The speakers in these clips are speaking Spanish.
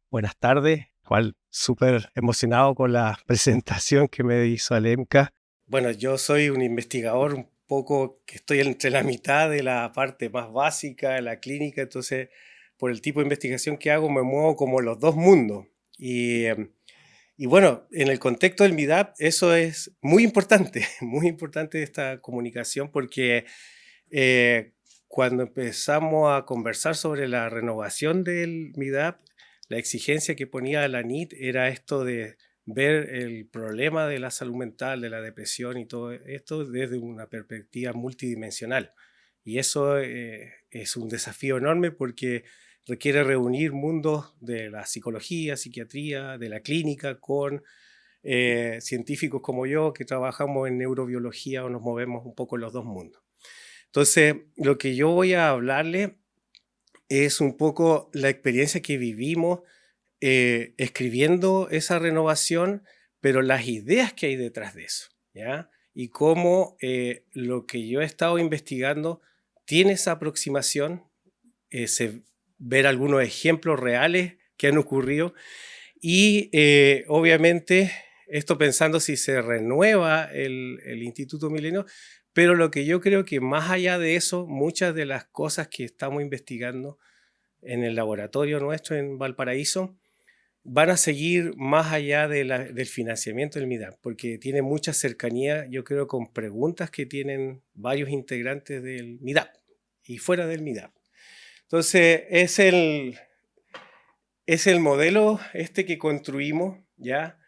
Buenas tardes, igual súper emocionado con la presentación que me hizo Alemka. Bueno, yo soy un investigador un poco que estoy entre la mitad de la parte más básica de la clínica, entonces por el tipo de investigación que hago me muevo como los dos mundos. Y bueno, en el contexto del MIDAP eso es muy importante, muy importante esta comunicación porque eh, cuando empezamos a conversar sobre la renovación del MIDAP, la exigencia que ponía la NIT era esto de ver el problema de la salud mental, de la depresión y todo esto desde una perspectiva multidimensional. Y eso es un desafío enorme porque requiere reunir mundos de la psicología, psiquiatría, de la clínica con científicos como yo que trabajamos en neurobiología o nos movemos un poco en los dos mundos. Entonces, lo que yo voy a hablarle es un poco la experiencia que vivimos escribiendo esa renovación, pero las ideas que hay detrás de eso, ¿ya? Y cómo lo que yo he estado investigando tiene esa aproximación, ver algunos ejemplos reales que han ocurrido y obviamente esto pensando si se renueva el Instituto Milenio, pero lo que yo creo que más allá de eso, muchas de las cosas que estamos investigando en el laboratorio nuestro en Valparaíso van a seguir más allá del financiamiento del MIDAP, porque tiene mucha cercanía, yo creo, con preguntas que tienen varios integrantes del MIDAP y fuera del MIDAP. Entonces, es el modelo este que construimos, ¿ya?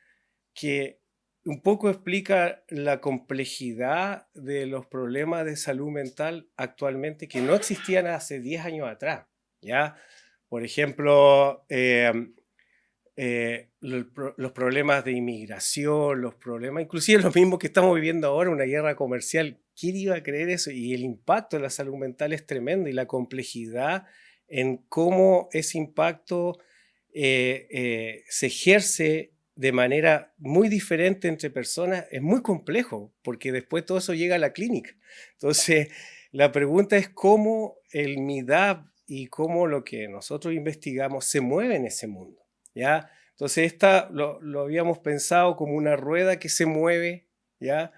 Que un poco explica la complejidad de los problemas de salud mental actualmente que no existían hace 10 años atrás, ¿ya? Por ejemplo, los problemas de inmigración, los problemas, inclusive los mismos que estamos viviendo ahora, una guerra comercial. ¿Quién iba a creer eso? Y el impacto de la salud mental es tremendo y la complejidad en cómo ese impacto se ejerce de manera muy diferente entre personas es muy complejo, porque después todo eso llega a la clínica. Entonces, la pregunta es cómo el MIDAP y cómo lo que nosotros investigamos se mueve en ese mundo, ¿ya? Entonces, esta lo habíamos pensado como una rueda que se mueve, ¿ya?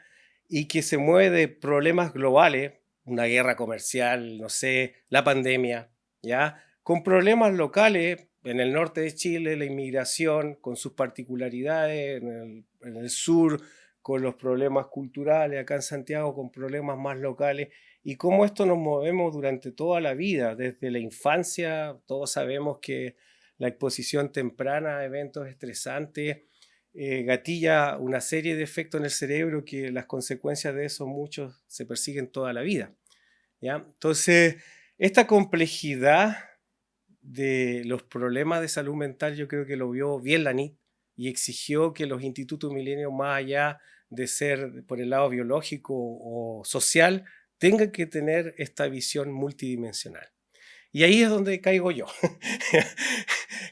Y que se mueve de problemas globales, una guerra comercial, no sé, la pandemia, ¿ya? Con problemas locales, en el norte de Chile, la inmigración, con sus particularidades, en el sur, con los problemas culturales, acá en Santiago, con problemas más locales, y cómo esto nos movemos durante toda la vida, desde la infancia, todos sabemos que la exposición temprana a eventos estresantes gatilla una serie de efectos en el cerebro que las consecuencias de eso muchos se persiguen toda la vida, ¿ya? Entonces, esta complejidad de los problemas de salud mental yo creo que lo vio bien la NIT y exigió que los institutos milenios, más allá de ser por el lado biológico o social, tengan que tener esta visión multidimensional. Y ahí es donde caigo yo.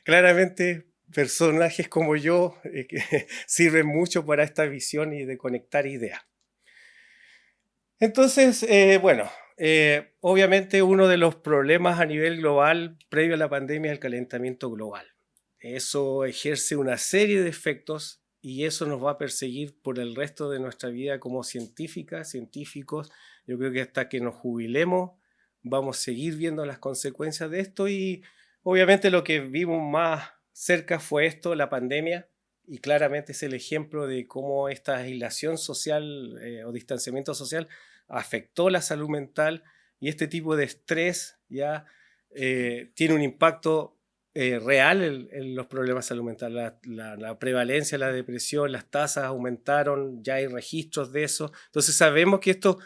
Claramente, personajes como yo que sirven mucho para esta visión y de conectar ideas. Entonces, bueno, obviamente uno de los problemas a nivel global previo a la pandemia es el calentamiento global. Eso ejerce una serie de efectos y eso nos va a perseguir por el resto de nuestra vida como científicas, científicos. Yo creo que hasta que nos jubilemos vamos a seguir viendo las consecuencias de esto y obviamente lo que vimos más cerca fue esto, la pandemia, y claramente es el ejemplo de cómo esta aislación social o distanciamiento social afectó la salud mental y este tipo de estrés ya tiene un impacto real en los problemas de salud mental. La prevalencia de la depresión, las tasas aumentaron, ya hay registros de eso. Entonces sabemos que esto,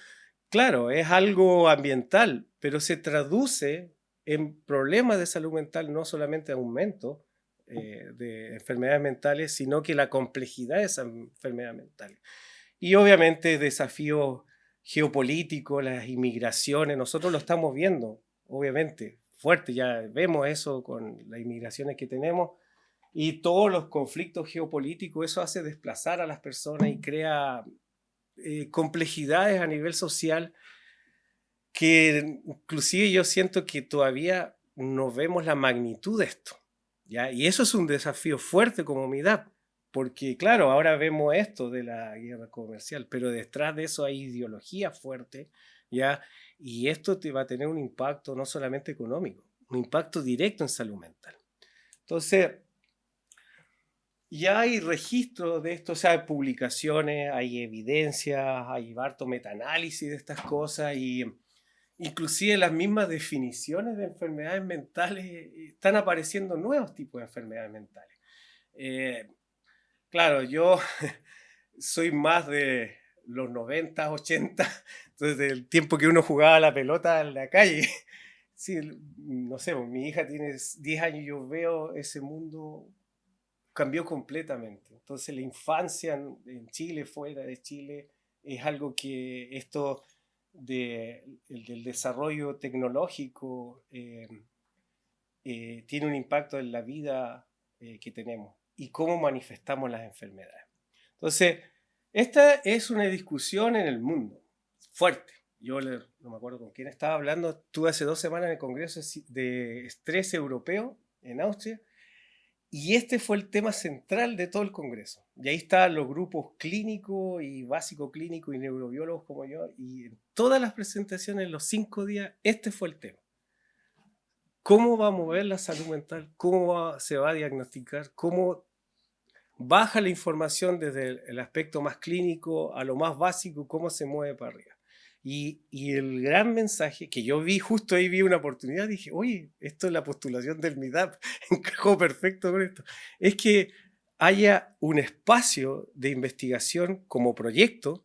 claro, es algo ambiental, pero se traduce en problemas de salud mental, no solamente aumento de enfermedades mentales, sino que la complejidad de esas enfermedades mentales. Y obviamente desafíos geopolíticos, las inmigraciones, nosotros lo estamos viendo, obviamente, fuerte, ya vemos eso con las inmigraciones que tenemos y todos los conflictos geopolíticos, eso hace desplazar a las personas y crea complejidades a nivel social que inclusive yo siento que todavía no vemos la magnitud de esto. ¿ya? Y eso es un desafío fuerte como humanidad, porque claro, ahora vemos esto de la guerra comercial, pero detrás de eso hay ideología fuerte, ¿ya? Y esto te va a tener un impacto no solamente económico, un impacto directo en salud mental. Entonces, ya hay registros de esto, o sea, hay publicaciones, hay evidencias, hay harto metaanálisis de estas cosas y inclusive las mismas definiciones de enfermedades mentales están apareciendo nuevos tipos de enfermedades mentales. Eh, claro, yo soy más de los 90, 80, entonces del tiempo que uno jugaba a la pelota en la calle. Sí, no sé, mi hija tiene 10 años y yo veo ese mundo cambió completamente. Entonces la infancia en Chile, fuera de Chile, es algo que esto del desarrollo tecnológico tiene un impacto en la vida que tenemos y cómo manifestamos las enfermedades. Entonces, esta es una discusión en el mundo fuerte. No me acuerdo con quién estaba hablando, estuve hace 2 semanas en el Congreso de Estrés Europeo en Austria y este fue el tema central de todo el Congreso. Y ahí estaban los grupos clínicos y básico clínico y neurobiólogos como yo. Y en todas las presentaciones, en los 5 días, este fue el tema. ¿Cómo va a mover la salud mental? ¿Cómo se va a diagnosticar? ¿Cómo baja la información desde el aspecto más clínico a lo más básico? ¿Cómo se mueve para arriba? Y el gran mensaje que yo vi, justo ahí vi una oportunidad, dije, oye, esto es la postulación del MIDAP, encajó perfecto con esto, es que haya un espacio de investigación como proyecto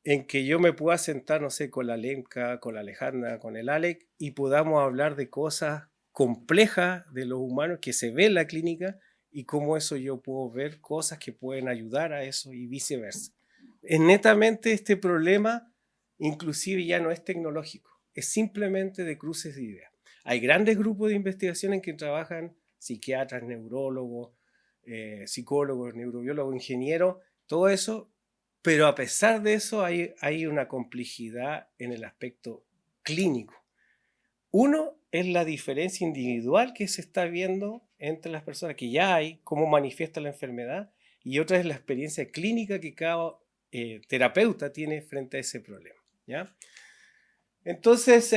en que yo me pueda sentar, no sé, con la Lemka, con la Alejandra, con el Alec, y podamos hablar de cosas complejas de los humanos que se ve en la clínica y cómo eso yo puedo ver cosas que pueden ayudar a eso y viceversa. Es netamente este problema, inclusive ya no es tecnológico, es simplemente de cruces de ideas. Hay grandes grupos de investigación en que trabajan psiquiatras, neurólogos, psicólogos, neurobiólogos, ingenieros, todo eso, pero a pesar de eso hay una complejidad en el aspecto clínico. Uno es la diferencia individual que se está viendo entre las personas, que ya hay, cómo manifiesta la enfermedad, y otra es la experiencia clínica que cada terapeuta tiene frente a ese problema, ¿ya? Entonces,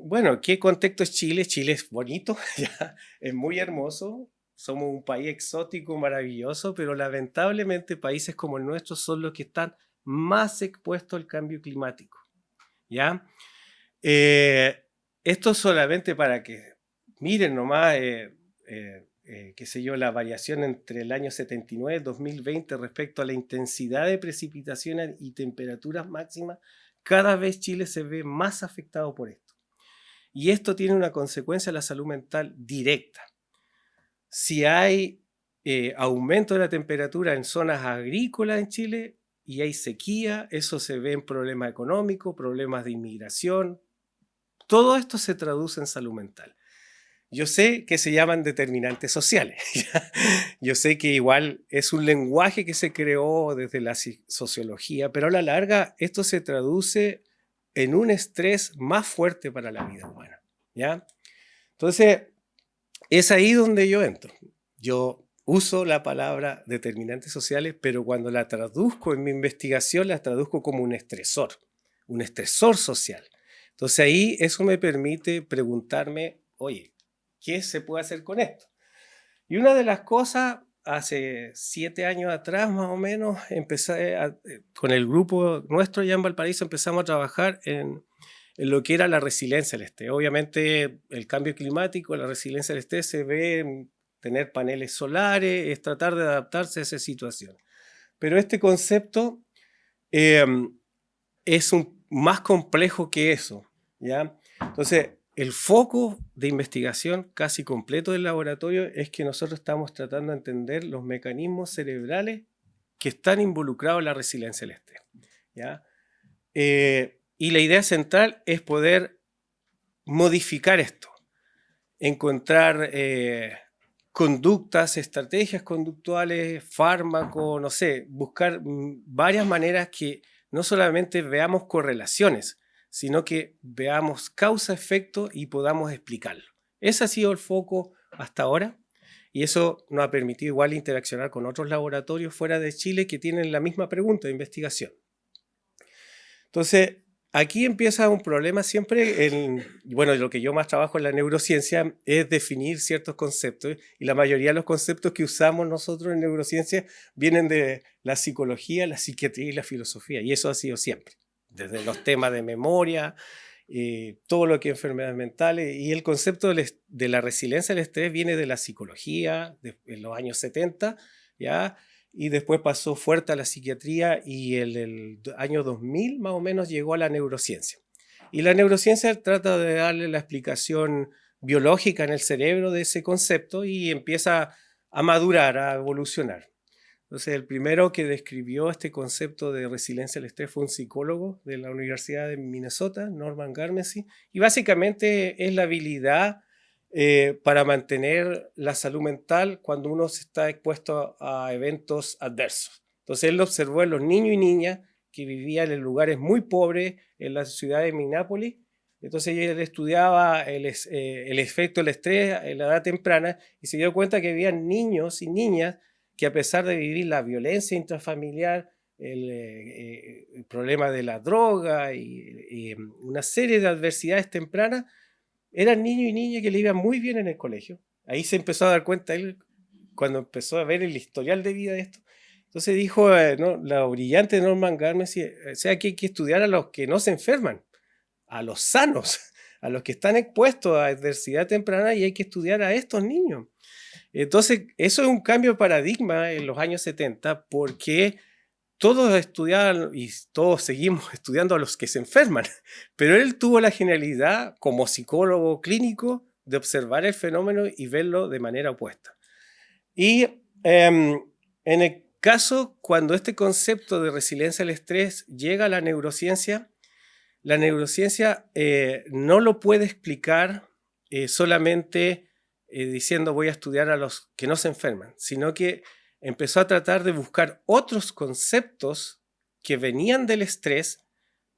bueno, ¿qué contexto es Chile? Chile es bonito, ¿ya? Es muy hermoso, somos un país exótico, maravilloso, pero lamentablemente países como el nuestro son los que están más expuestos al cambio climático, ¿ya? Eh, Esto solamente para que miren nomás, qué sé yo, la variación entre el año 79 y 2020 respecto a la intensidad de precipitaciones y temperaturas máximas, cada vez Chile se ve más afectado por esto. Y esto tiene una consecuencia en la salud mental directa. Si hay aumento de la temperatura en zonas agrícolas en Chile y hay sequía, eso se ve en problemas económicos, problemas de inmigración. Todo esto se traduce en salud mental. Yo sé que se llaman determinantes sociales. Yo sé que igual es un lenguaje que se creó desde la sociología, pero a la larga esto se traduce en un estrés más fuerte para la vida humana, ¿ya? Entonces, es ahí donde yo entro. Yo uso la palabra determinantes sociales, pero cuando la traduzco en mi investigación, la traduzco como un estresor social. Entonces ahí eso me permite preguntarme, oye, ¿qué se puede hacer con esto? Y una de las cosas, hace 7 años atrás más o menos, con el grupo nuestro allá en Valparaíso, empezamos a trabajar en lo que era la resiliencia al estrés. Obviamente el cambio climático, la resiliencia al estrés se ve en tener paneles solares, es tratar de adaptarse a esa situación. Pero este concepto eh, es más complejo que eso, ¿ya? Entonces, el foco de investigación casi completo del laboratorio es que nosotros estamos tratando de entender los mecanismos cerebrales que están involucrados en la resiliencia al estrés, ¿ya? Y la idea central es poder modificar esto, encontrar conductas, estrategias conductuales, fármacos, no sé, buscar varias maneras que no solamente veamos correlaciones, sino que veamos causa-efecto y podamos explicarlo. Ese ha sido el foco hasta ahora. Y eso nos ha permitido igual interaccionar con otros laboratorios fuera de Chile que tienen la misma pregunta de investigación. Entonces, aquí empieza un problema siempre, bueno, lo que yo más trabajo en la neurociencia es definir ciertos conceptos, y la mayoría de los conceptos que usamos nosotros en neurociencia vienen de la psicología, la psiquiatría y la filosofía, y eso ha sido siempre, desde los temas de memoria, todo lo que es enfermedades mentales, y el concepto de la resiliencia al estrés viene de la psicología en los años 70, ¿ya? Y después pasó fuerte a la psiquiatría y el año 2000 más o menos llegó a la neurociencia. Y la neurociencia trata de darle la explicación biológica en el cerebro de ese concepto y empieza a madurar, a evolucionar. Entonces, el primero que describió este concepto de resiliencia al estrés fue un psicólogo de la Universidad de Minnesota, Norman Garmesy, y básicamente es la habilidad para mantener la salud mental cuando uno se está expuesto a eventos adversos. Entonces, él lo observó en los niños y niñas que vivían en lugares muy pobres en la ciudad de Minneapolis. Entonces, él estudiaba el efecto del estrés en la edad temprana y se dio cuenta que había niños y niñas que a pesar de vivir la violencia intrafamiliar, el problema de la droga y una serie de adversidades tempranas, eran niños y niñas que le iban muy bien en el colegio. Ahí se empezó a dar cuenta él cuando empezó a ver el historial de vida de esto. Entonces dijo, no, la brillante Norman Garmesy, o sea que hay que estudiar a los que no se enferman, a los sanos, a los que están expuestos a adversidad temprana, y hay que estudiar a estos niños. Entonces, eso es un cambio de paradigma en los años 70 porque todos estudiaban y todos seguimos estudiando a los que se enferman, pero él tuvo la genialidad como psicólogo clínico de observar el fenómeno y verlo de manera opuesta. Y en el caso, cuando este concepto de resiliencia al estrés llega a la neurociencia no lo puede explicar solamente diciendo voy a estudiar a los que no se enferman, sino que empezó a tratar de buscar otros conceptos que venían del estrés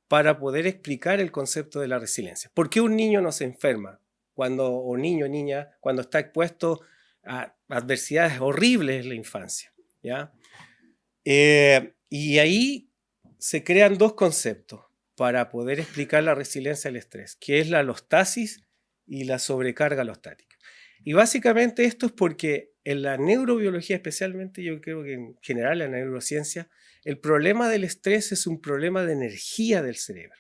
para poder explicar el concepto de la resiliencia. ¿Por qué un niño no se enferma o niño o niña cuando está expuesto a adversidades horribles en la infancia? ¿Ya? Y ahí se crean dos conceptos para poder explicar la resiliencia al estrés, que es la alostasis y la sobrecarga alostática. Y básicamente esto es porque en la neurobiología especialmente, yo creo que en general en la neurociencia, el problema del estrés es un problema de energía del cerebro.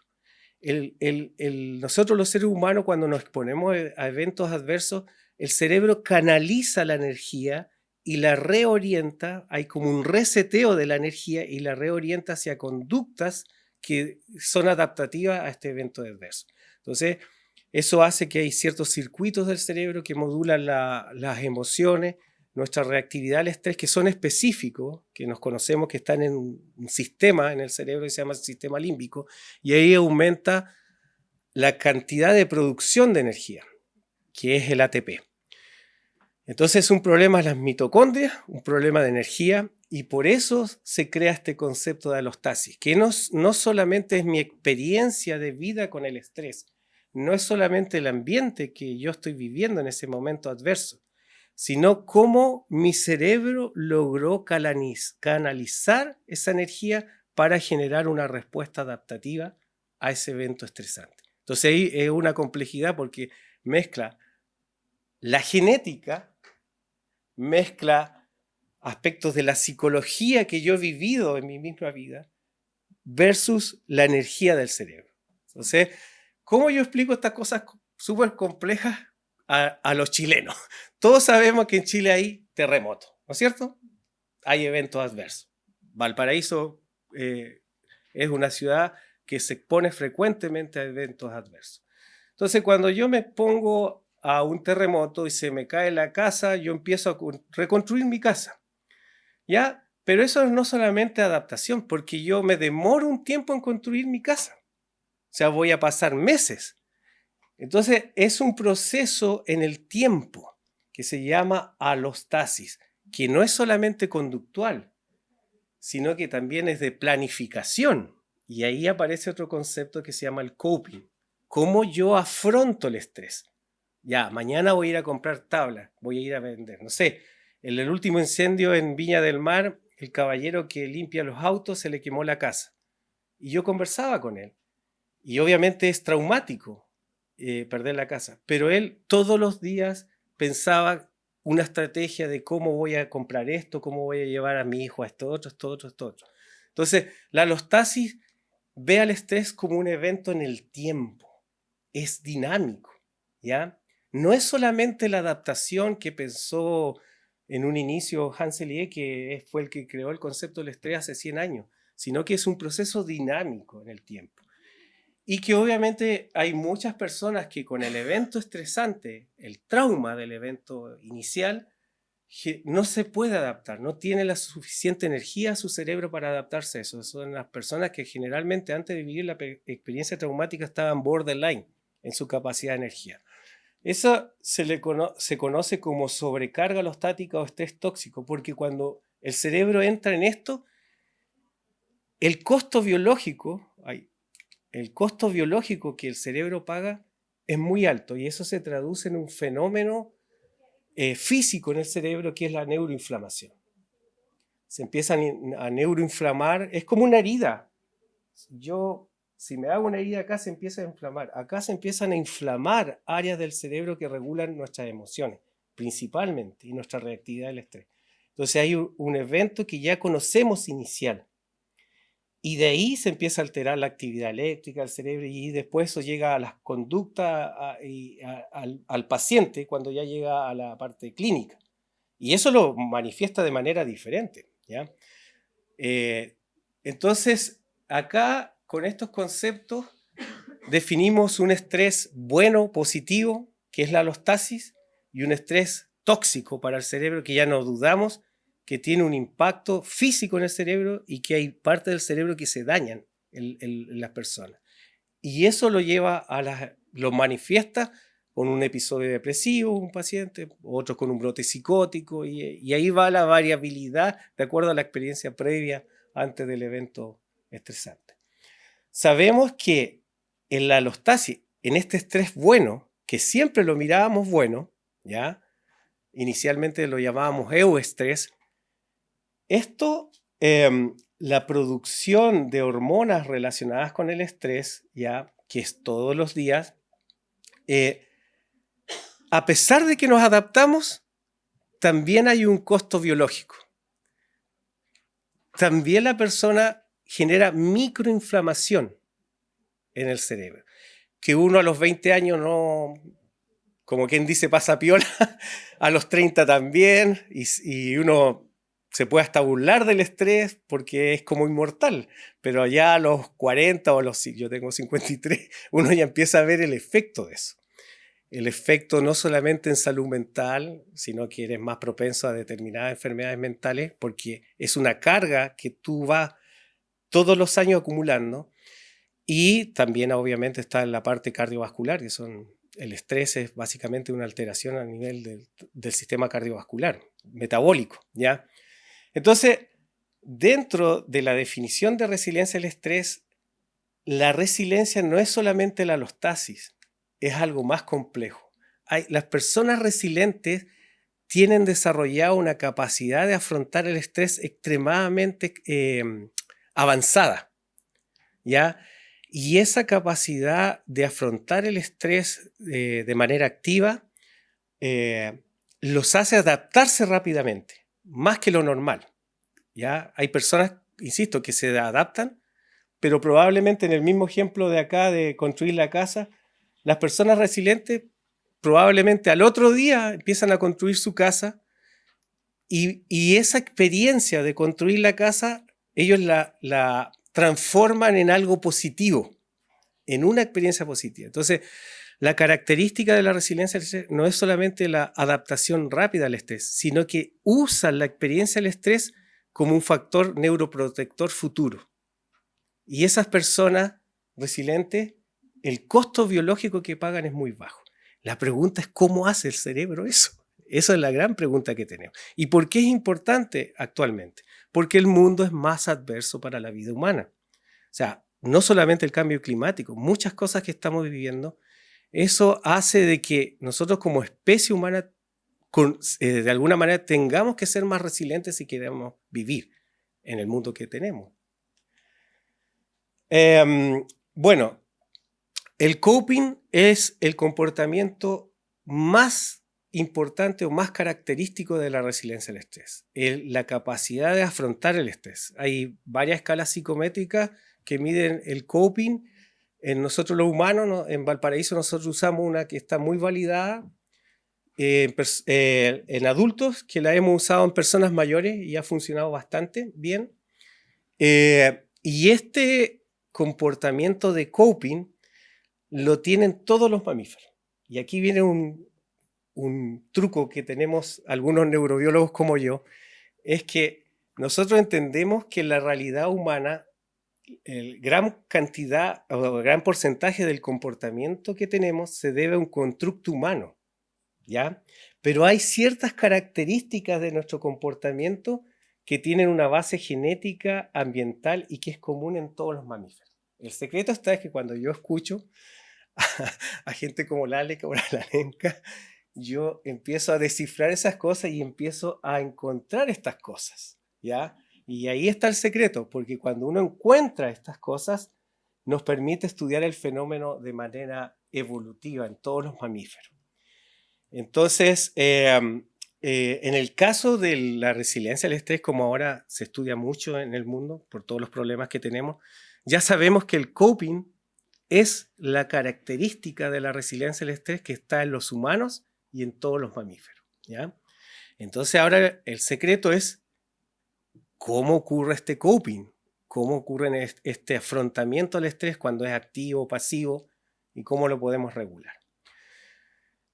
Nosotros los seres humanos cuando nos exponemos a eventos adversos, el cerebro canaliza la energía y la reorienta, hay como un reseteo de la energía y la reorienta hacia conductas que son adaptativas a este evento adverso. Entonces, eso hace que hay ciertos circuitos del cerebro que modulan las emociones, nuestra reactividad al estrés, que son específicos, que nos conocemos que están en un sistema en el cerebro que se llama el sistema límbico, y ahí aumenta la cantidad de producción de energía, que es el ATP. Entonces es un problema de las mitocondrias, un problema de energía, y por eso se crea este concepto de alostasis, que no solamente es mi experiencia de vida con el estrés, no es solamente el ambiente que yo estoy viviendo en ese momento adverso, sino cómo mi cerebro logró canalizar esa energía para generar una respuesta adaptativa a ese evento estresante. Entonces ahí es una complejidad porque mezcla la genética, mezcla aspectos de la psicología que yo he vivido en mi misma vida versus la energía del cerebro. Entonces, ¿cómo yo explico estas cosas súper complejas a los chilenos? Todos sabemos que en Chile hay terremotos, ¿no es cierto? Hay eventos adversos. Valparaíso es una ciudad que se expone frecuentemente a eventos adversos. Entonces, cuando yo me pongo a un terremoto y se me cae la casa, yo empiezo a reconstruir mi casa, ¿ya? Pero eso no solamente adaptación, porque yo me demoro un tiempo en construir mi casa. O sea, voy a pasar meses. Entonces, es un proceso en el tiempo que se llama alostasis, que no es solamente conductual, sino que también es de planificación. Y ahí aparece otro concepto que se llama el coping. ¿Cómo yo afronto el estrés? Ya, mañana voy a ir a comprar tablas, voy a ir a vender. No sé, en el último incendio en Viña del Mar, el caballero que limpia los autos se le quemó la casa. Y yo conversaba con él. Y obviamente es traumático perder la casa. Pero él todos los días pensaba una estrategia de cómo voy a comprar esto, cómo voy a llevar a mi hijo a esto otro, esto otro, esto otro. Entonces, la alostasis ve al estrés como un evento en el tiempo. Es dinámico, ¿ya? No es solamente la adaptación que pensó en un inicio Hans Selye, que fue el que creó el concepto del estrés hace 100 años, sino que es un proceso dinámico en el tiempo. Y que obviamente hay muchas personas que con el evento estresante, el trauma del evento inicial, no se puede adaptar, no tiene la suficiente energía a su cerebro para adaptarse a eso. Son las personas que generalmente antes de vivir la experiencia traumática estaban borderline en su capacidad de energía. Eso se conoce como sobrecarga alostática o estrés tóxico, porque cuando el cerebro entra en esto, el costo biológico, el costo biológico que el cerebro paga es muy alto y eso se traduce en un fenómeno físico en el cerebro que es la neuroinflamación. Se empiezan a neuroinflamar, es como una herida. Si me hago una herida acá, se empieza a inflamar. Acá se empiezan a inflamar áreas del cerebro que regulan nuestras emociones, principalmente, y nuestra reactividad al estrés. Entonces hay un evento que ya conocemos inicial. Y de ahí se empieza a alterar la actividad eléctrica del cerebro y después eso llega a las conductas al paciente cuando ya llega a la parte clínica. Y eso lo manifiesta de manera diferente, ¿ya? Entonces, acá con estos conceptos definimos un estrés bueno, positivo, que es la alostasis, y un estrés tóxico para el cerebro que ya no dudamos que tiene un impacto físico en el cerebro y que hay partes del cerebro que se dañan en las personas. Y eso lo lleva lo manifiesta con un episodio depresivo, un paciente, otros con un brote psicótico, y ahí va la variabilidad de acuerdo a la experiencia previa antes del evento estresante. Sabemos que en la alostasis, en este estrés bueno, que siempre lo mirábamos bueno, ¿ya? Inicialmente lo llamábamos euestrés, esto, la producción de hormonas relacionadas con el estrés, ya que es todos los días, a pesar de que nos adaptamos, también hay un costo biológico. También la persona genera microinflamación en el cerebro, que uno a los 20 años no, como quien dice, pasa piola, a los 30 también, y uno se puede hasta burlar del estrés porque es como inmortal, pero ya a los 40 o yo tengo 53, uno ya empieza a ver el efecto de eso. El efecto no solamente en salud mental, sino que eres más propenso a determinadas enfermedades mentales porque es una carga que tú vas todos los años acumulando y también obviamente está en la parte cardiovascular, que el estrés es básicamente una alteración a nivel del sistema cardiovascular, metabólico, ¿ya? Entonces, dentro de la definición de resiliencia al estrés, la resiliencia no es solamente la alostasis, es algo más complejo. Las personas resilientes tienen desarrollado una capacidad de afrontar el estrés extremadamente avanzada, ¿ya? Y esa capacidad de afrontar el estrés de manera activa los hace adaptarse rápidamente, más que lo normal. ¿Ya? Hay personas, insisto, que se adaptan, pero probablemente en el mismo ejemplo de acá de construir la casa, las personas resilientes probablemente al otro día empiezan a construir su casa y esa experiencia de construir la casa, ellos la transforman en algo positivo, en una experiencia positiva. Entonces, la característica de la resiliencia no es solamente la adaptación rápida al estrés, sino que usan la experiencia del estrés como un factor neuroprotector futuro. Y esas personas resilientes, el costo biológico que pagan es muy bajo. La pregunta es cómo hace el cerebro eso. Esa es la gran pregunta que tenemos. ¿Y por qué es importante actualmente? Porque el mundo es más adverso para la vida humana. O sea, no solamente el cambio climático, muchas cosas que estamos viviendo eso hace de que nosotros como especie humana, de alguna manera, tengamos que ser más resilientes si queremos vivir en el mundo que tenemos. Bueno, el coping es el comportamiento más importante o más característico de la resiliencia al estrés, la capacidad de afrontar el estrés. Hay varias escalas psicométricas que miden el coping. En nosotros los humanos, en Valparaíso, nosotros usamos una que está muy validada en adultos, que la hemos usado en personas mayores y ha funcionado bastante bien. Y este comportamiento de coping lo tienen todos los mamíferos. Y aquí viene un truco que tenemos algunos neurobiólogos como yo, es que nosotros entendemos que la realidad humana, el gran cantidad o el gran porcentaje del comportamiento que tenemos se debe a un constructo humano, ¿ya? Pero hay ciertas características de nuestro comportamiento que tienen una base genética, ambiental y que es común en todos los mamíferos. El secreto está es que cuando yo escucho a gente como Lale, como la Lenca, yo empiezo a descifrar esas cosas y empiezo a encontrar estas cosas, ¿ya? Y ahí está el secreto, porque cuando uno encuentra estas cosas, nos permite estudiar el fenómeno de manera evolutiva en todos los mamíferos. Entonces, en el caso de la resiliencia al estrés, como ahora se estudia mucho en el mundo por todos los problemas que tenemos, ya sabemos que el coping es la característica de la resiliencia al estrés que está en los humanos y en todos los mamíferos, ¿ya? Entonces ahora el secreto es cómo ocurre este coping, cómo ocurre este afrontamiento al estrés cuando es activo o pasivo y cómo lo podemos regular.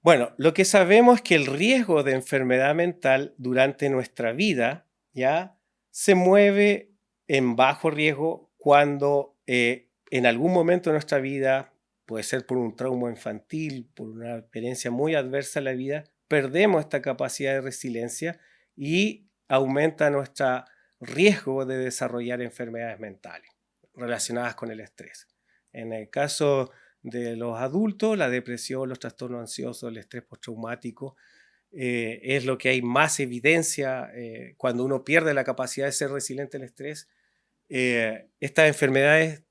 Bueno, lo que sabemos es que el riesgo de enfermedad mental durante nuestra vida ya se mueve en bajo riesgo cuando en algún momento de nuestra vida, puede ser por un trauma infantil, por una experiencia muy adversa en la vida, perdemos esta capacidad de resiliencia y aumenta nuestro riesgo de desarrollar enfermedades mentales relacionadas con el estrés. En el caso de los adultos, la depresión, los trastornos ansiosos, el estrés postraumático, es lo que hay más evidencia cuando uno pierde la capacidad de ser resiliente al estrés. Estas enfermedades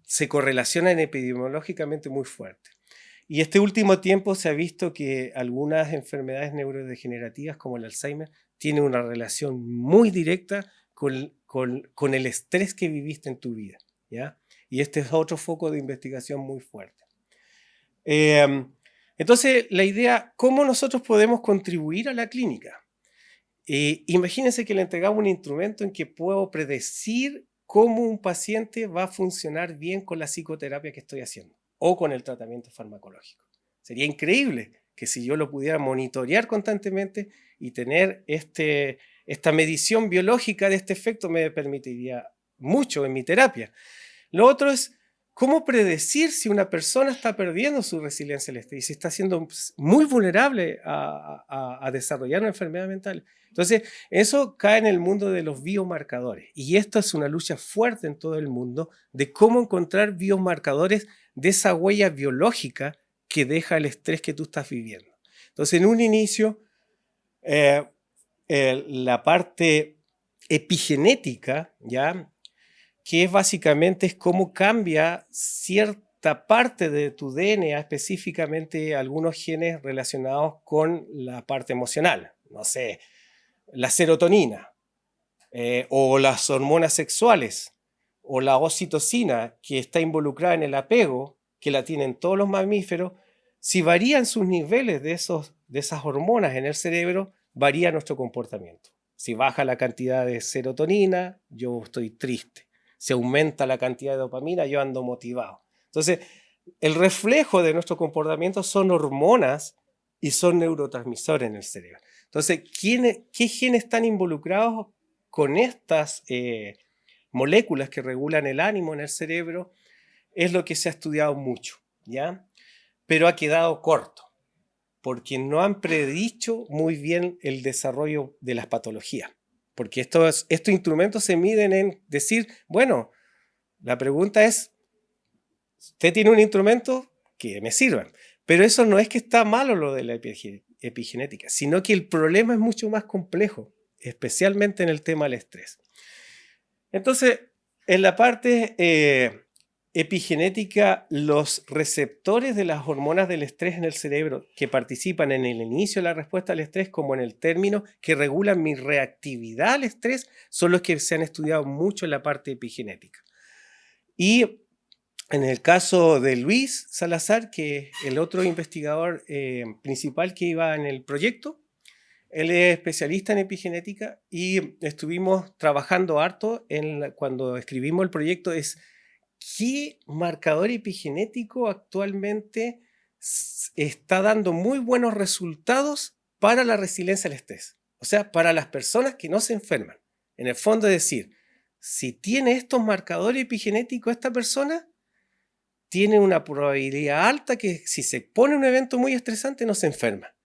se correlacionan epidemiológicamente muy fuerte. Y este último tiempo se ha visto que algunas enfermedades neurodegenerativas como el Alzheimer tienen una relación muy directa con el estrés que viviste en tu vida, ¿ya? Y este es otro foco de investigación muy fuerte. Entonces, la idea, ¿cómo nosotros podemos contribuir a la clínica? Imagínense que le entregamos un instrumento en que puedo predecir cómo un paciente va a funcionar bien con la psicoterapia que estoy haciendo o con el tratamiento farmacológico. Sería increíble que si yo lo pudiera monitorear constantemente y tener esta medición biológica de este efecto me permitiría mucho en mi terapia. Lo otro es cómo predecir si una persona está perdiendo su resiliencia al estrés y si está siendo muy vulnerable a desarrollar una enfermedad mental. Entonces, eso cae en el mundo de los biomarcadores. Y esto es una lucha fuerte en todo el mundo de cómo encontrar biomarcadores de esa huella biológica que deja el estrés que tú estás viviendo. Entonces, en un inicio, la parte epigenética, ¿ya?, que básicamente es cómo cambia cierta parte de tu DNA, específicamente algunos genes relacionados con la parte emocional, no sé, la serotonina, o las hormonas sexuales, o la oxitocina, que está involucrada en el apego, que la tienen todos los mamíferos. Si varían sus niveles de esas hormonas en el cerebro, varía nuestro comportamiento. Si baja la cantidad de serotonina, yo estoy triste. Si aumenta la cantidad de dopamina, yo ando motivado. Entonces, el reflejo de nuestro comportamiento son hormonas y son neurotransmisores en el cerebro. Entonces, ¿qué genes están involucrados con estas moléculas que regulan el ánimo en el cerebro? Es lo que se ha estudiado mucho, ¿ya? Pero ha quedado corto, porque no han predicho muy bien el desarrollo de las patologías. Porque estos instrumentos se miden en decir, bueno, la pregunta es, ¿usted tiene un instrumento que me sirva? Pero eso no es que está malo lo de la epigenética, sino que el problema es mucho más complejo, especialmente en el tema del estrés. Entonces, en la parte epigenética, los receptores de las hormonas del estrés en el cerebro que participan en el inicio de la respuesta al estrés como en el término que regulan mi reactividad al estrés son los que se han estudiado mucho en la parte epigenética. Y en el caso de Luis Salazar, que es el otro investigador principal que iba en el proyecto, él es especialista en epigenética y estuvimos trabajando harto cuando escribimos el proyecto es qué marcador epigenético actualmente está dando muy buenos resultados para la resiliencia al estrés. O sea, para las personas que no se enferman. En el fondo es decir, si tiene estos marcadores epigenéticos esta persona, tiene una probabilidad alta que si se pone un evento muy estresante no se enferma.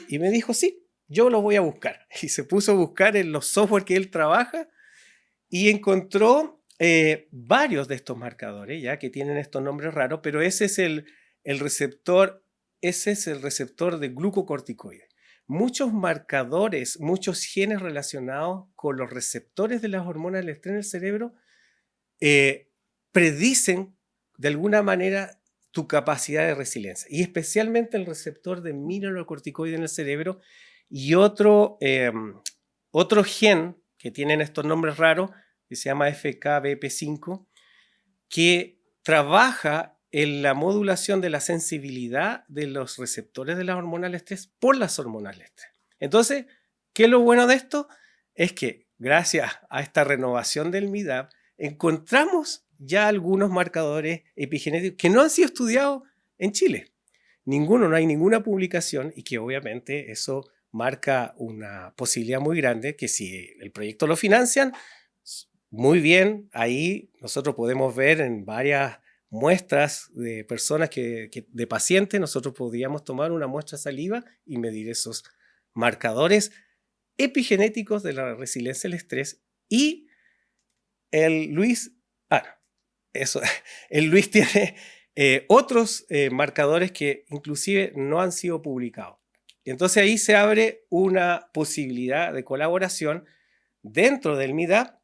Y me dijo, sí, yo lo voy a buscar. Y se puso a buscar en los software que él trabaja y encontró varios de estos marcadores, ya que tienen estos nombres raros, pero ese es el receptor, de glucocorticoides. Muchos marcadores, muchos genes relacionados con los receptores de las hormonas del estrés en el cerebro predicen de alguna manera tu capacidad de resiliencia, y especialmente el receptor de mineralocorticoides en el cerebro y otro gen que tienen estos nombres raros, que se llama FKBP5, que trabaja en la modulación de la sensibilidad de los receptores de las hormonas del estrés por las hormonas del estrés. Entonces, ¿qué es lo bueno de esto? Es que gracias a esta renovación del MIDAP encontramos ya algunos marcadores epigenéticos que no han sido estudiados en Chile. No hay ninguna publicación, y que obviamente eso marca una posibilidad muy grande que si el proyecto lo financian, muy bien, ahí nosotros podemos ver en varias muestras de personas de pacientes, nosotros podríamos tomar una muestra de saliva y medir esos marcadores epigenéticos de la resiliencia al estrés. Y el Luis tiene otros marcadores que inclusive no han sido publicados. Entonces ahí se abre una posibilidad de colaboración dentro del MIDAP,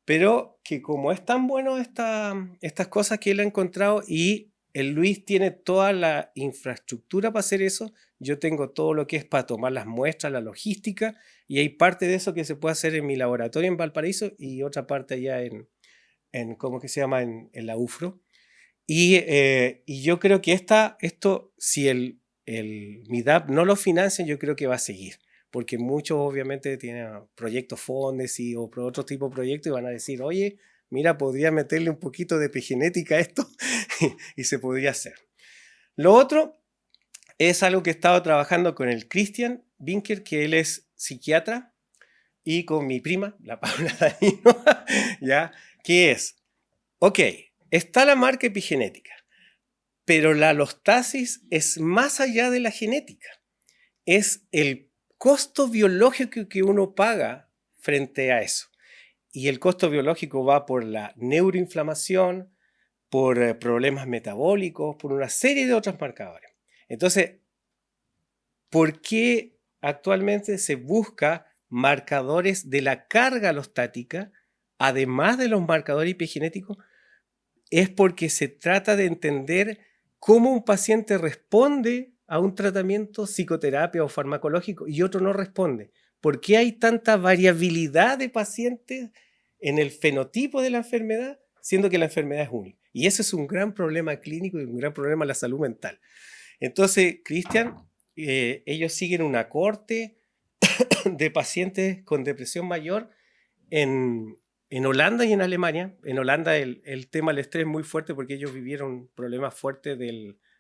pero que como es tan bueno estas cosas que él ha encontrado y el Luis tiene toda la infraestructura para hacer eso, yo tengo todo lo que es para tomar las muestras, la logística, y hay parte de eso que se puede hacer en mi laboratorio en Valparaíso y otra parte allá ¿cómo que se llama? En la UFRO. Y yo creo que esto, si el MIDAP no lo financian, yo creo que va a seguir. Porque muchos obviamente tienen proyectos Fondes o otro tipo de proyectos y van a decir, oye, mira, podría meterle un poquito de epigenética a esto y se podría hacer. Lo otro es algo que he estado trabajando con el Christian Binker, que él es psiquiatra, y con mi prima, la Paula Danino, ¿ya? Que es, ok, está la marca epigenética, pero la alostasis es más allá de la genética. Es el costo biológico que uno paga frente a eso. Y el costo biológico va por la neuroinflamación, por problemas metabólicos, por una serie de otros marcadores. Entonces, ¿por qué actualmente se busca marcadores de la carga alostática, además de los marcadores epigenéticos? Es porque se trata de entender cómo un paciente responde a un tratamiento psicoterapia o farmacológico y otro no responde. ¿Por qué hay tanta variabilidad de pacientes en el fenotipo de la enfermedad, siendo que la enfermedad es única? Y eso es un gran problema clínico y un gran problema de la salud mental. Entonces, Cristian, ellos siguen una cohorte de pacientes con depresión mayor en Holanda y en Alemania. En Holanda el tema del estrés es muy fuerte porque ellos vivieron problemas fuertes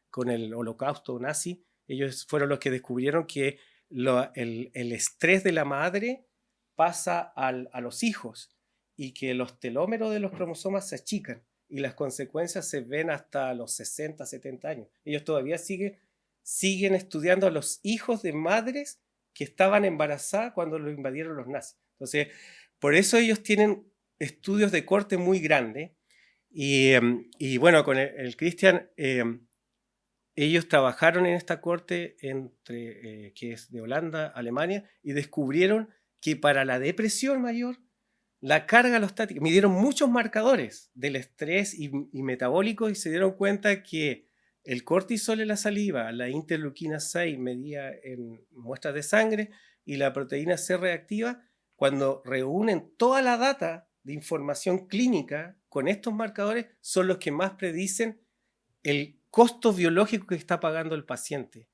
con el holocausto nazi. Ellos fueron los que descubrieron que el estrés de la madre pasa a los hijos y que los telómeros de los cromosomas se achican y las consecuencias se ven hasta los 60, 70 años. Ellos todavía siguen estudiando a los hijos de madres que estaban embarazadas cuando lo invadieron los nazis. Entonces, por eso ellos tienen estudios de corte muy grande y bueno, con el Christian ellos trabajaron en esta corte que es de Holanda, Alemania, y descubrieron que para la depresión mayor, la carga alostática, midieron muchos marcadores del estrés y metabólicos y se dieron cuenta que el cortisol en la saliva, la interleuquina 6 medida en muestras de sangre y la proteína C reactiva, cuando reúnen toda la data de información clínica con estos marcadores, son los que más predicen el costo biológico que está pagando el paciente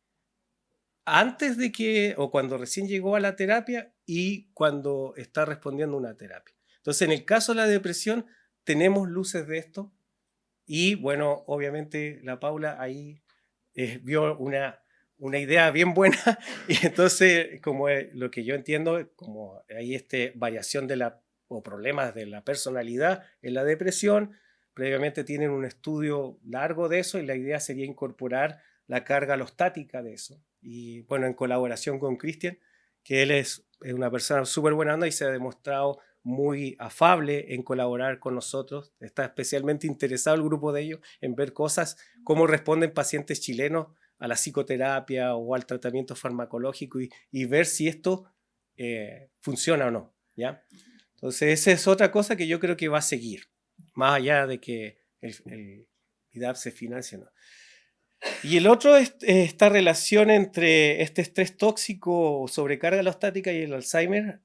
antes de que, o cuando recién llegó a la terapia y cuando está respondiendo a una terapia. Entonces, en el caso de la depresión, tenemos luces de esto y, bueno, obviamente la Paula ahí vio una idea bien buena y entonces, como lo que yo entiendo, como hay variación o problemas de la personalidad en la depresión, previamente tienen un estudio largo de eso y la idea sería incorporar la carga alostática de eso. Y bueno, en colaboración con Cristian, que él es una persona súper buena onda y se ha demostrado muy afable en colaborar con nosotros. Está especialmente interesado el grupo de ellos en ver cosas, cómo responden pacientes chilenos a la psicoterapia o al tratamiento farmacológico y ver si esto funciona o no, ¿ya? Entonces, esa es otra cosa que yo creo que va a seguir, más allá de que el IDAP se financie o no. Y el otro es esta relación entre este estrés tóxico o sobrecarga alostática y el Alzheimer.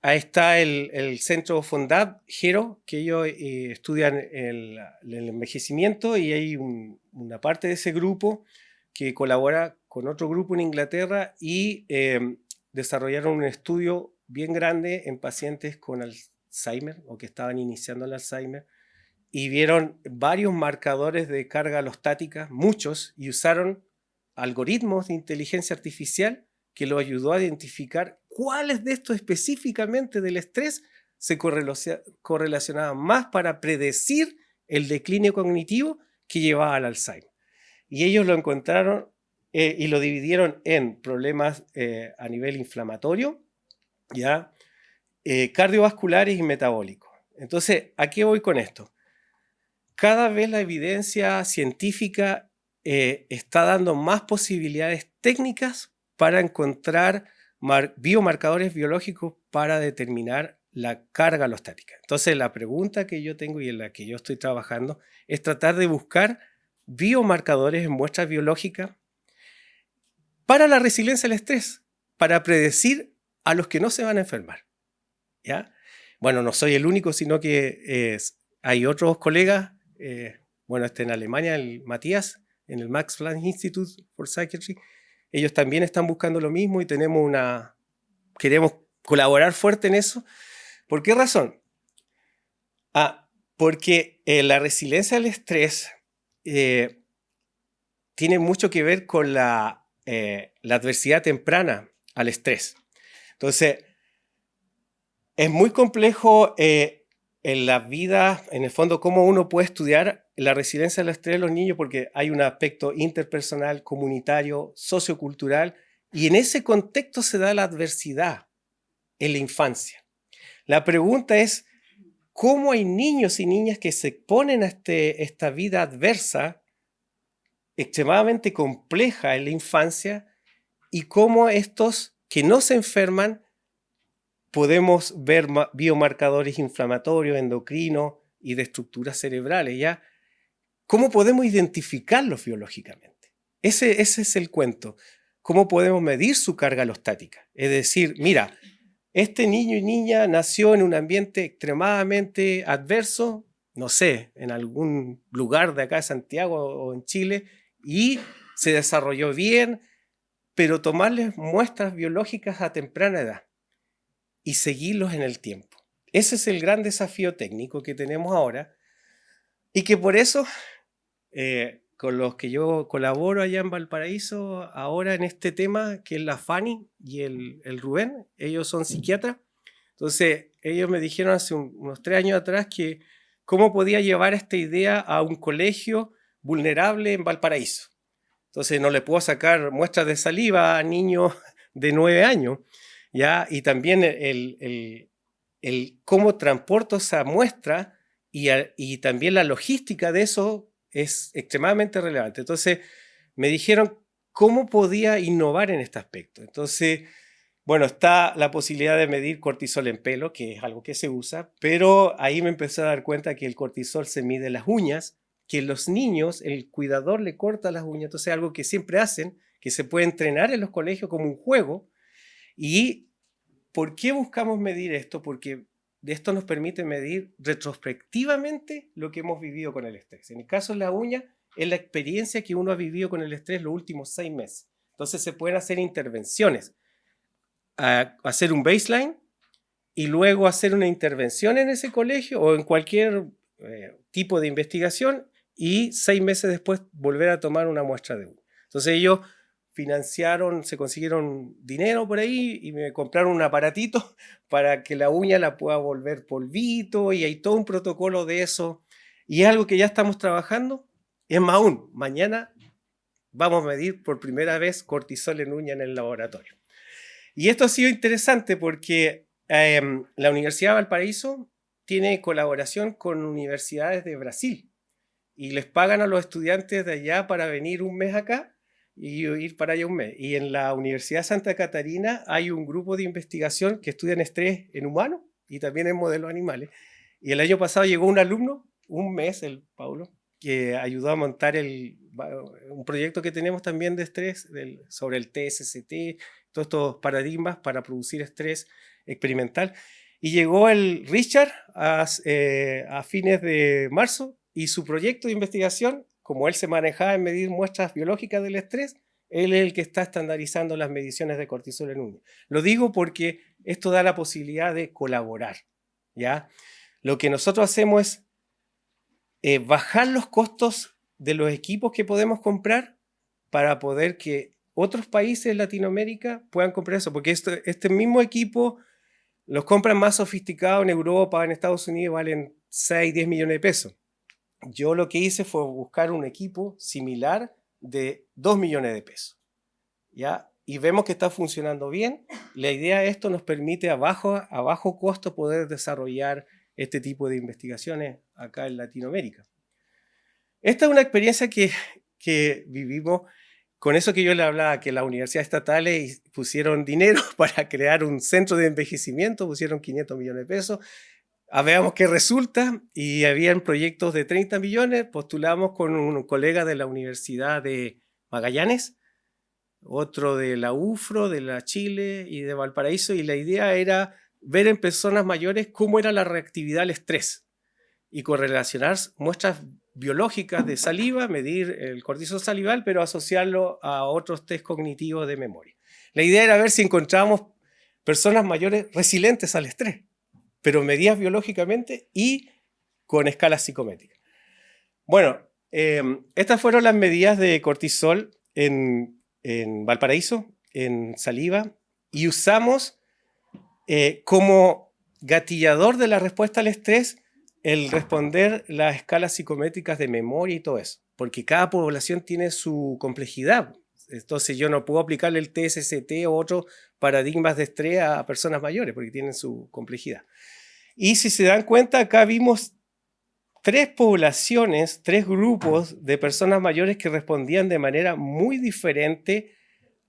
Ahí está el centro Fondab, HERO, que ellos estudian el envejecimiento y hay una parte de ese grupo que colabora con otro grupo en Inglaterra y desarrollaron un estudio bien grande en pacientes con Alzheimer o que estaban iniciando el Alzheimer y vieron varios marcadores de carga alostática, muchos, y usaron algoritmos de inteligencia artificial que lo ayudó a identificar cuáles de estos específicamente del estrés se correlacionaban más para predecir el decline cognitivo que llevaba al Alzheimer. Y ellos lo encontraron y lo dividieron en problemas a nivel inflamatorio, ¿ya? Cardiovasculares y metabólicos. Entonces, ¿a qué voy con esto? Cada vez la evidencia científica está dando más posibilidades técnicas para encontrar biomarcadores biológicos para determinar la carga alostática. Entonces, la pregunta que yo tengo y en la que yo estoy trabajando es tratar de buscar biomarcadores en muestras biológicas para la resiliencia al estrés, para predecir a los que no se van a enfermar, ¿ya? Bueno, no soy el único, sino que hay otros colegas, bueno, en Alemania, el Matías, en el Max Planck Institute for Psychiatry, ellos también están buscando lo mismo y queremos colaborar fuerte en eso. ¿Por qué razón? Porque la resiliencia al estrés tiene mucho que ver con la adversidad temprana al estrés. Entonces, es muy complejo en la vida, en el fondo, cómo uno puede estudiar la resiliencia al estrés de los niños, porque hay un aspecto interpersonal, comunitario, sociocultural, y en ese contexto se da la adversidad en la infancia. La pregunta es, ¿cómo hay niños y niñas que se exponen a esta vida adversa, extremadamente compleja en la infancia, y cómo estos que no se enferman podemos ver biomarcadores inflamatorios, endocrinos y de estructuras cerebrales, ¿ya? ¿Cómo podemos identificarlos biológicamente? Ese es el cuento. ¿Cómo podemos medir su carga alostática? Es decir, mira, este niño y niña nació en un ambiente extremadamente adverso, no sé, en algún lugar de acá de Santiago o en Chile, y se desarrolló bien, pero tomarles muestras biológicas a temprana edad y seguirlos en el tiempo. Ese es el gran desafío técnico que tenemos ahora y que por eso, con los que yo colaboro allá en Valparaíso, ahora en este tema, que es la Fanny y el Rubén, ellos son psiquiatras. Entonces, ellos me dijeron hace unos 3 años atrás que cómo podía llevar esta idea a un colegio vulnerable en Valparaíso. Entonces, no le puedo sacar muestras de saliva a niños de 9 años, ¿ya? Y también el cómo transporto esa muestra y también la logística de eso es extremadamente relevante. Entonces me dijeron cómo podía innovar en este aspecto. Entonces, bueno, está la posibilidad de medir cortisol en pelo, que es algo que se usa, pero ahí me empecé a dar cuenta que el cortisol se mide en las uñas, que los niños, el cuidador le corta las uñas, entonces es algo que siempre hacen, que se puede entrenar en los colegios como un juego. ¿Y por qué buscamos medir esto? Porque esto nos permite medir retrospectivamente lo que hemos vivido con el estrés. En el caso de la uña, es la experiencia que uno ha vivido con el estrés los últimos 6 meses. Entonces se pueden hacer intervenciones, hacer un baseline y luego hacer una intervención en ese colegio o en cualquier tipo de investigación y 6 meses después volver a tomar una muestra de uña. Entonces ellos financiaron, se consiguieron dinero por ahí y me compraron un aparatito para que la uña la pueda volver polvito y hay todo un protocolo de eso. Y es algo que ya estamos trabajando. Es más aún, mañana vamos a medir por primera vez cortisol en uña en el laboratorio. Y esto ha sido interesante porque la Universidad de Valparaíso tiene colaboración con universidades de Brasil y les pagan a los estudiantes de allá para venir un mes acá y ir para allá un mes. Y en la Universidad de Santa Catarina hay un grupo de investigación que estudian estrés en humanos y también en modelos animales. Y el año pasado llegó un alumno, un mes, el Paulo, que ayudó a montar un proyecto que tenemos también de estrés sobre el TSCT, todos estos paradigmas para producir estrés experimental. Y llegó el Richard a fines de marzo y su proyecto de investigación, como él se manejaba en medir muestras biológicas del estrés, él es el que está estandarizando las mediciones de cortisol en uña. Lo digo porque esto da la posibilidad de colaborar, ¿ya? Lo que nosotros hacemos es bajar los costos de los equipos que podemos comprar para poder que otros países de Latinoamérica puedan comprar eso, porque este mismo equipo los compran más sofisticados en Europa, en Estados Unidos, valen 6, 10 millones de pesos. Yo lo que hice fue buscar un equipo similar de 2 millones de pesos, ¿ya? Y vemos que está funcionando bien. La idea de esto nos permite a bajo costo poder desarrollar este tipo de investigaciones acá en Latinoamérica. Esta es una experiencia que vivimos. Con eso que yo le hablaba, que las universidades estatales pusieron dinero para crear un centro de envejecimiento, pusieron 500 millones de pesos. Veamos qué resulta, y habían proyectos de 30 millones, postulamos con un colega de la Universidad de Magallanes, otro de la UFRO, de la Chile y de Valparaíso, y la idea era ver en personas mayores cómo era la reactividad al estrés y correlacionar muestras biológicas de saliva, medir el cortisol salival, pero asociarlo a otros test cognitivos de memoria. La idea era ver si encontrábamos personas mayores resilientes al estrés, pero medidas biológicamente y con escalas psicométricas. Bueno, estas fueron las medidas de cortisol en Valparaíso, en saliva, y usamos como gatillador de la respuesta al estrés el responder las escalas psicométricas de memoria y todo eso, porque cada población tiene su complejidad. Entonces yo no puedo aplicarle el TSCT o otros paradigmas de estrés a personas mayores porque tienen su complejidad. Y si se dan cuenta, acá vimos 3 poblaciones, 3 grupos de personas mayores que respondían de manera muy diferente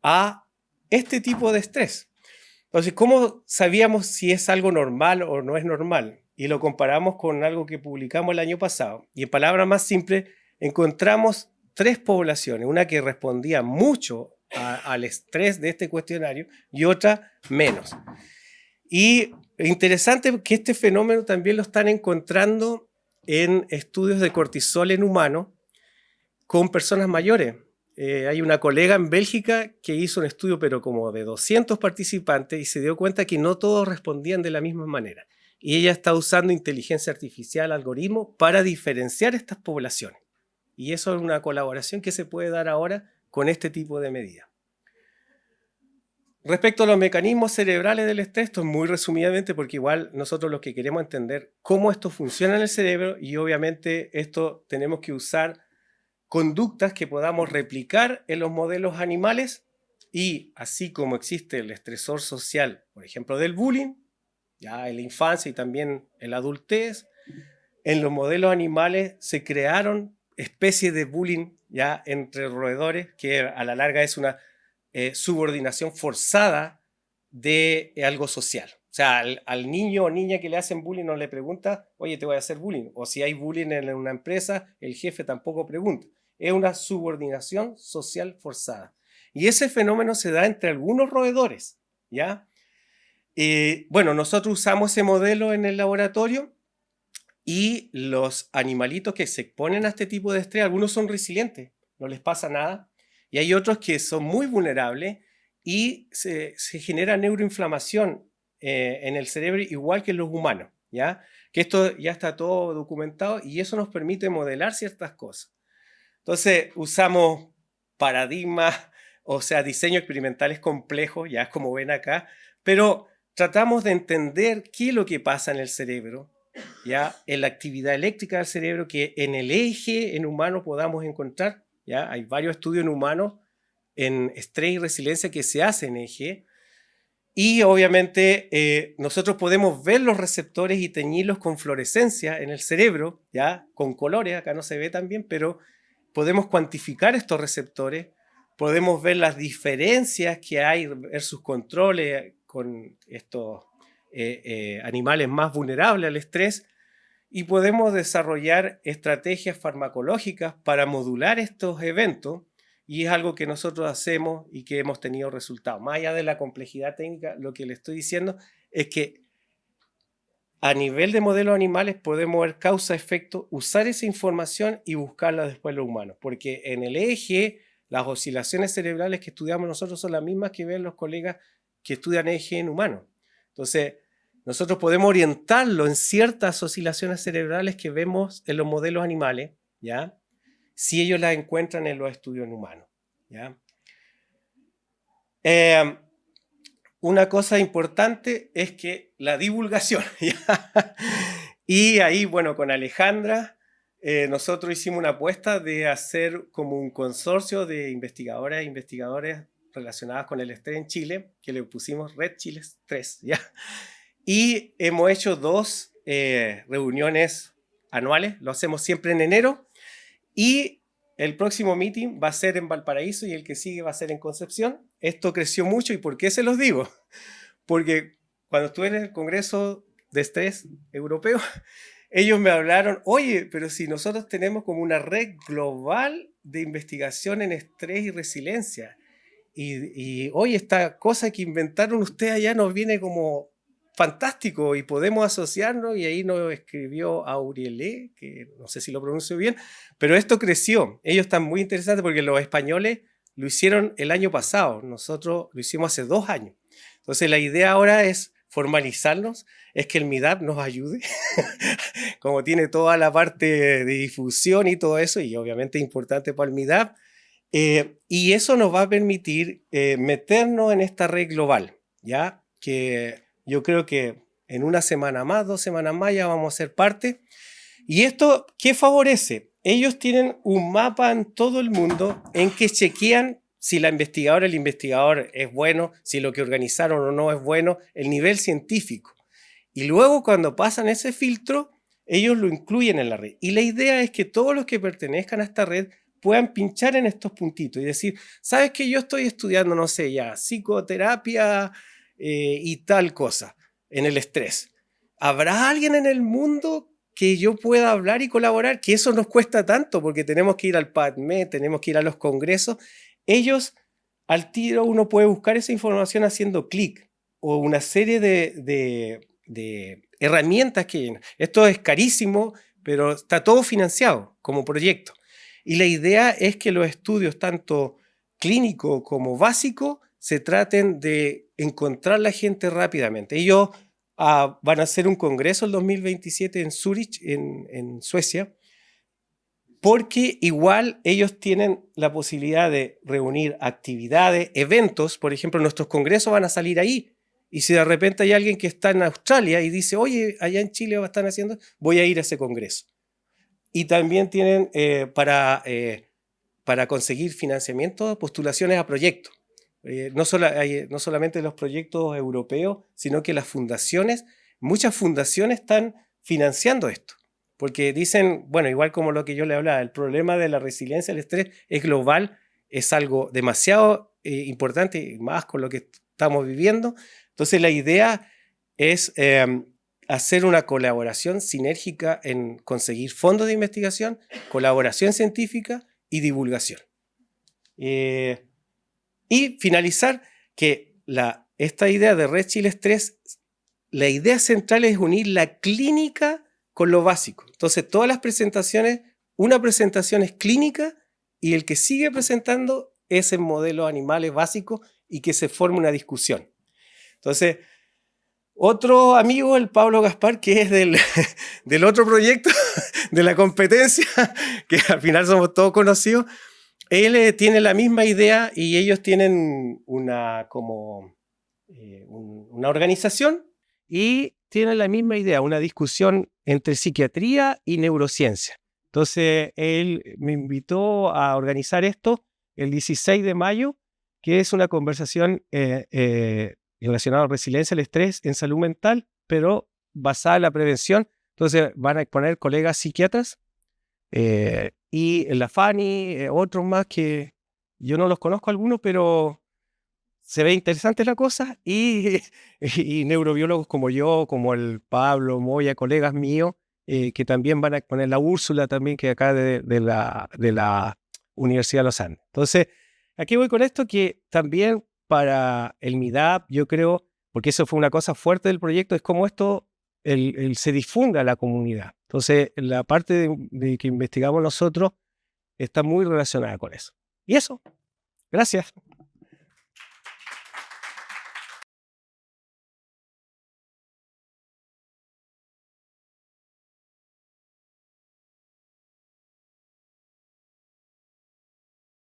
a este tipo de estrés. Entonces, ¿cómo sabíamos si es algo normal o no es normal? Y lo comparamos con algo que publicamos el año pasado. Y en palabras más simples, encontramos 3 poblaciones, una que respondía mucho al estrés de este cuestionario y otra menos. Y interesante que este fenómeno también lo están encontrando en estudios de cortisol en humanos con personas mayores. Hay una colega en Bélgica que hizo un estudio, pero como de 200 participantes, y se dio cuenta que no todos respondían de la misma manera. Y ella está usando inteligencia artificial, algoritmos, para diferenciar estas poblaciones. Y eso es una colaboración que se puede dar ahora con este tipo de medidas. Respecto a los mecanismos cerebrales del estrés, esto es muy resumidamente porque igual nosotros lo que queremos entender cómo esto funciona en el cerebro, y obviamente esto tenemos que usar conductas que podamos replicar en los modelos animales, y así como existe el estresor social, por ejemplo, del bullying, ya en la infancia y también en la adultez, en los modelos animales se crearon especie de bullying ya entre roedores, que a la larga es una subordinación forzada de algo social. O sea, al niño o niña que le hacen bullying no le pregunta, oye, te voy a hacer bullying. O si hay bullying en una empresa, el jefe tampoco pregunta. Es una subordinación social forzada. Y ese fenómeno se da entre algunos roedores, ¿ya? Bueno, nosotros usamos ese modelo en el laboratorio y los animalitos que se exponen a este tipo de estrés, algunos son resilientes, no les pasa nada, y hay otros que son muy vulnerables y se genera neuroinflamación en el cerebro igual que en los humanos, ¿ya? Que esto ya está todo documentado y eso nos permite modelar ciertas cosas. Entonces usamos paradigmas, o sea, diseños experimentales complejos, ya como ven acá, pero tratamos de entender qué es lo que pasa en el cerebro, ya en la actividad eléctrica del cerebro que en el eje en humano podamos encontrar. Ya hay varios estudios en humanos en estrés y resiliencia que se hacen en eje. Y obviamente nosotros podemos ver los receptores y teñirlos con fluorescencia en el cerebro, ya con colores, acá no se ve tan bien, pero podemos cuantificar estos receptores, podemos ver las diferencias que hay versus controles con estos animales más vulnerables al estrés y podemos desarrollar estrategias farmacológicas para modular estos eventos y es algo que nosotros hacemos y que hemos tenido resultados. Más allá de la complejidad técnica, lo que le estoy diciendo es que a nivel de modelos animales podemos ver causa-efecto, usar esa información y buscarla después en los humanos, porque en el eje las oscilaciones cerebrales que estudiamos nosotros son las mismas que ven los colegas que estudian eje en humanos. Entonces, nosotros podemos orientarlo en ciertas oscilaciones cerebrales que vemos en los modelos animales, ¿ya? Si ellos las encuentran en los estudios en humanos, ¿ya? Una cosa importante es que la divulgación, ¿ya? Y ahí, bueno, con Alejandra, nosotros hicimos una apuesta de hacer como un consorcio de investigadoras e investigadores relacionadas con el estrés en Chile, que le pusimos Red Chile 3, ¿ya? Y hemos hecho 2 reuniones anuales, lo hacemos siempre en enero, y el próximo meeting va a ser en Valparaíso y el que sigue va a ser en Concepción. Esto creció mucho, ¿y por qué se los digo? Porque cuando estuve en el Congreso de Estrés Europeo, ellos me hablaron, oye, pero si nosotros tenemos como una red global de investigación en estrés y resiliencia, y oye, esta cosa que inventaron ustedes allá nos viene como fantástico y podemos asociarnos, y ahí nos escribió Aurielé, que no sé si lo pronuncio bien, pero esto creció. Ellos están muy interesantes porque los españoles lo hicieron el año pasado, nosotros lo hicimos hace 2 años. Entonces la idea ahora es formalizarnos, es que el MIDAP nos ayude, como tiene toda la parte de difusión y todo eso, y obviamente es importante para el MIDAP, y eso nos va a permitir meternos en esta red global, ¿ya? Que yo creo que en una semana más, 2 semanas más ya vamos a ser parte. ¿Y esto qué favorece? Ellos tienen un mapa en todo el mundo en que chequean si la investigadora, el investigador es bueno, si lo que organizaron o no es bueno, el nivel científico. Y luego cuando pasan ese filtro, ellos lo incluyen en la red. Y la idea es que todos los que pertenezcan a esta red puedan pinchar en estos puntitos y decir, ¿sabes qué? Yo estoy estudiando, no sé, ya, psicoterapia y tal cosa en el estrés. ¿Habrá alguien en el mundo que yo pueda hablar y colaborar? Que eso nos cuesta tanto porque tenemos que ir al PubMed, tenemos que ir a los congresos. Ellos, al tiro, uno puede buscar esa información haciendo clic o una serie de herramientas que... Esto es carísimo, pero está todo financiado como proyecto. Y la idea es que los estudios, tanto clínico como básico, se traten de encontrar la gente rápidamente. Ellos van a hacer un congreso el 2027 en Zurich, en Suecia, porque igual ellos tienen la posibilidad de reunir actividades, eventos. Por ejemplo, nuestros congresos van a salir ahí. Y si de repente hay alguien que está en Australia y dice, oye, allá en Chile lo están haciendo, voy a ir a ese congreso. Y también tienen para conseguir financiamiento, postulaciones a proyectos. No solamente los proyectos europeos, sino que las fundaciones, muchas fundaciones están financiando esto. porque dicen, bueno, igual como lo que yo le hablaba, el problema de la resiliencia al estrés es global, es algo demasiado importante, y más con lo que estamos viviendo. Entonces la idea es hacer una colaboración sinérgica en conseguir fondos de investigación, colaboración científica y divulgación. Y finalizar que esta idea de Red Chile Estrés, la idea central es unir la clínica con lo básico. Entonces, todas las presentaciones, una presentación es clínica y el que sigue presentando es en modelos animales básicos y que se forme una discusión. Entonces, otro amigo, el Pablo Gaspar, que es del otro proyecto, de la competencia, que al final somos todos conocidos, él tiene la misma idea y ellos tienen una organización y tienen la misma idea, una discusión entre psiquiatría y neurociencia. Entonces, él me invitó a organizar esto el 16 de mayo, que es una conversación relacionada a resiliencia al estrés en salud mental, pero basada en la prevención. Entonces, van a exponer colegas psiquiatras y la Fanny, otros más que yo no los conozco algunos, pero se ve interesante la cosa, y neurobiólogos como yo, como el Pablo Moya, colegas míos, que también van a exponer, la Úrsula también, que acá de la Universidad de los Andes. Entonces, aquí voy con esto, que también para el MIDAP, yo creo, porque eso fue una cosa fuerte del proyecto, es como esto se difunda a la comunidad. Entonces, la parte de que investigamos nosotros está muy relacionada con eso. Y eso, gracias.